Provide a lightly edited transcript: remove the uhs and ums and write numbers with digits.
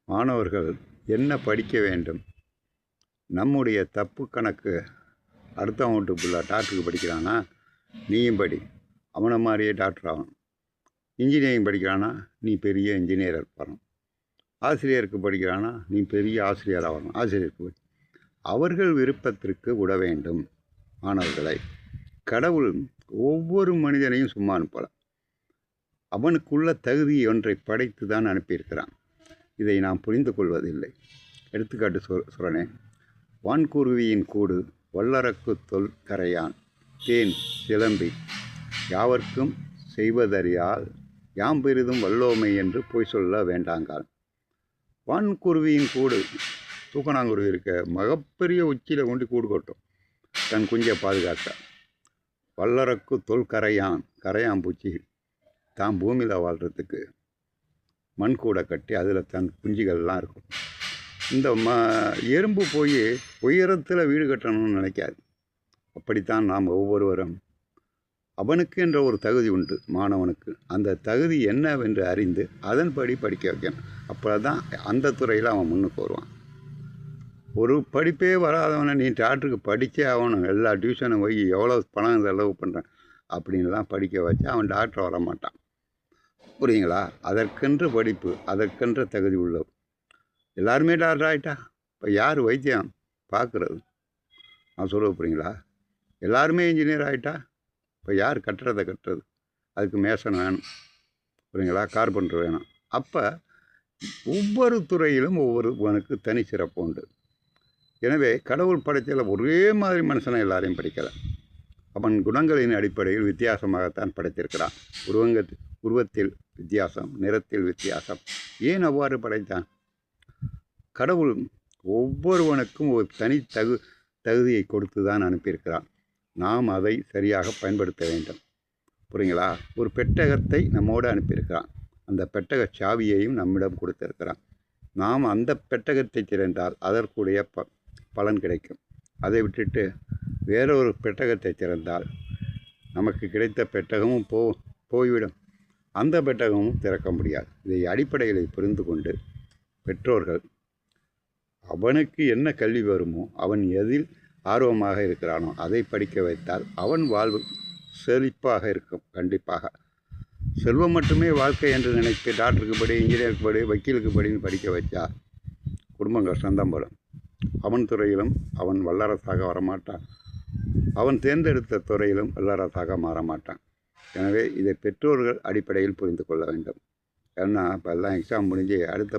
மாணவர்கள் என்ன படிக்க வேண்டும்? நம்முடைய தப்பு கணக்கு அடுத்தவன் வீட்டு பிள்ளை டாக்டருக்கு படிக்கிறானா, நீயும் படி, அவனை மாதிரியே டாக்டர் ஆகணும். இன்ஜினியரிங் படிக்கிறானா, நீ பெரிய இன்ஜினியர் வரணும். ஆசிரியருக்கு படிக்கிறானா, நீ பெரிய ஆசிரியராக வரணும். ஆசிரியருக்கு படி. அவர்கள் விருப்பத்திற்கு விட வேண்டும் மாணவர்களை. கடவுள் ஒவ்வொரு மனிதனையும் சும்மா அனுப்பலாம். அவனுக்குள்ள தகுதி ஒன்றை படைத்து தான் அனுப்பியிருக்கிறான். இதை நாம் புரிந்து கொள்வதில்லை. எடுத்துக்காட்டு சொல்கிறேன். வான்குருவியின் கூடு வல்லரக்கு தொல் கரையான் தேன் சிலம்பி யாவர்க்கும் செய்வதறியால் யாம் பெரிதும் வல்லோமை என்று பொய் சொல்ல வேண்டாங்கால். வான்குருவியின் கூடு, தூக்கணாங்குருவி இருக்க மிகப்பெரிய உச்சியில் கொண்டு கூடு கொட்டும் தன் குஞ்சை பாதுகாக்க. வல்லரக்கு தொல் கரையான், கரையான் பூச்சி தான் பூமியில் வாழ்கிறதுக்கு மண் கூடை கட்டி அதில் தன் குஞ்சுகள்லாம் இருக்கும். இந்த எறும்பு போய் உயரத்தில் வீடு கட்டணும்னு நினைக்காது. அப்படித்தான் நாம் ஒவ்வொருவரும் அவனுக்கு என்ற ஒரு தகுதி உண்டு மாணவனுக்கு. அந்த தகுதி என்னவென்று அறிந்து அதன்படி படிக்க வைக்கணும். அப்போ தான் அந்த துறையில் அவன் முன்னுக்கு வருவான். ஒரு படிப்பே வராதவனை நீ டாக்டருக்கு படித்தே ஆகணும், எல்லா டியூஷனும் போய் எவ்வளோ பணம் செலவு பண்ணுறேன் அப்படின்லாம் படிக்க வச்சா அவன் டாக்டர் வர மாட்டான். புரியுங்களா? அதற்கென்று படிப்பு, அதற்கென்ற தகுதி உள்ளது. எல்லாருமே டாக்டர் ஆகிட்டா இப்போ யார் வைத்தியம் பார்க்குறது? நான் சொல்ல புரியுங்களா? எல்லாருமே இன்ஜினியர் ஆகிட்டா இப்போ யார் கட்டுறதை கட்டுறது? அதுக்கு மேசன் வேணும், புரியுங்களா? கார்பெண்டர் வேணும். அப்போ ஒவ்வொரு துறையிலும் ஒவ்வொருவனுக்கு தனி சிறப்பு உண்டு. எனவே கடவுள் படைத்ததில் ஒரே மாதிரி மனுஷனை எல்லாரையும் படிக்கலை. அவன் குணங்களின் அடிப்படையில் வித்தியாசமாகத்தான் படைத்திருக்கிறான். உருவத்தில் வித்தியாசம், நிறத்தில் வித்தியாசம். ஏன் அவ்வாறு படைத்தான்? கடவுள் ஒவ்வொருவனுக்கும் ஒரு தனி தகுதியை கொடுத்து தான் அனுப்பியிருக்கிறான். நாம் அதை சரியாக பயன்படுத்த வேண்டும். புரியுங்களா? ஒரு பெட்டகத்தை நம்மோடு அனுப்பியிருக்கிறான். அந்த பெட்டக சாவியையும் நம்மிடம் கொடுத்திருக்கிறான். நாம் அந்த பெட்டகத்தை திறந்தால் அதற்குடைய பலன் கிடைக்கும். அதை விட்டுட்டு வேறொரு பெட்டகத்தை திறந்தால் நமக்கு கிடைத்த பெட்டகமும் போய்விடும். அந்த பெட்டகமும் திறக்க முடியாது. இதை அடிப்படைகளை புரிந்து கொண்டு பெற்றோர்கள் அவனுக்கு என்ன கல்வி வருமோ, அவன் எதில் ஆர்வமாக இருக்கிறானோ அதை படிக்க வைத்தால் அவன் வாழ்வு செழிப்பாக இருக்கும். கண்டிப்பாக செல்வம் மட்டுமே வாழ்க்கை என்று நினைத்து டாக்டருக்கு படி, இன்ஜினியருக்கு படி, வக்கீலுக்கு படின்னு படிக்க வச்சா குடும்பம் கஷ்டம்தான் படும். அவன் துறையிலும் அவன் வல்லரசாக வரமாட்டான். அவன் தேர்ந்தெடுத்த துறையிலும் வல்லரசாக மாறமாட்டான். எனவே இதை பெற்றோர்கள் அடிப்படையில் புரிந்து கொள்ள வேண்டும். ஏன்னா இப்போ எல்லாம் எக்ஸாம் முடிஞ்சு அடுத்த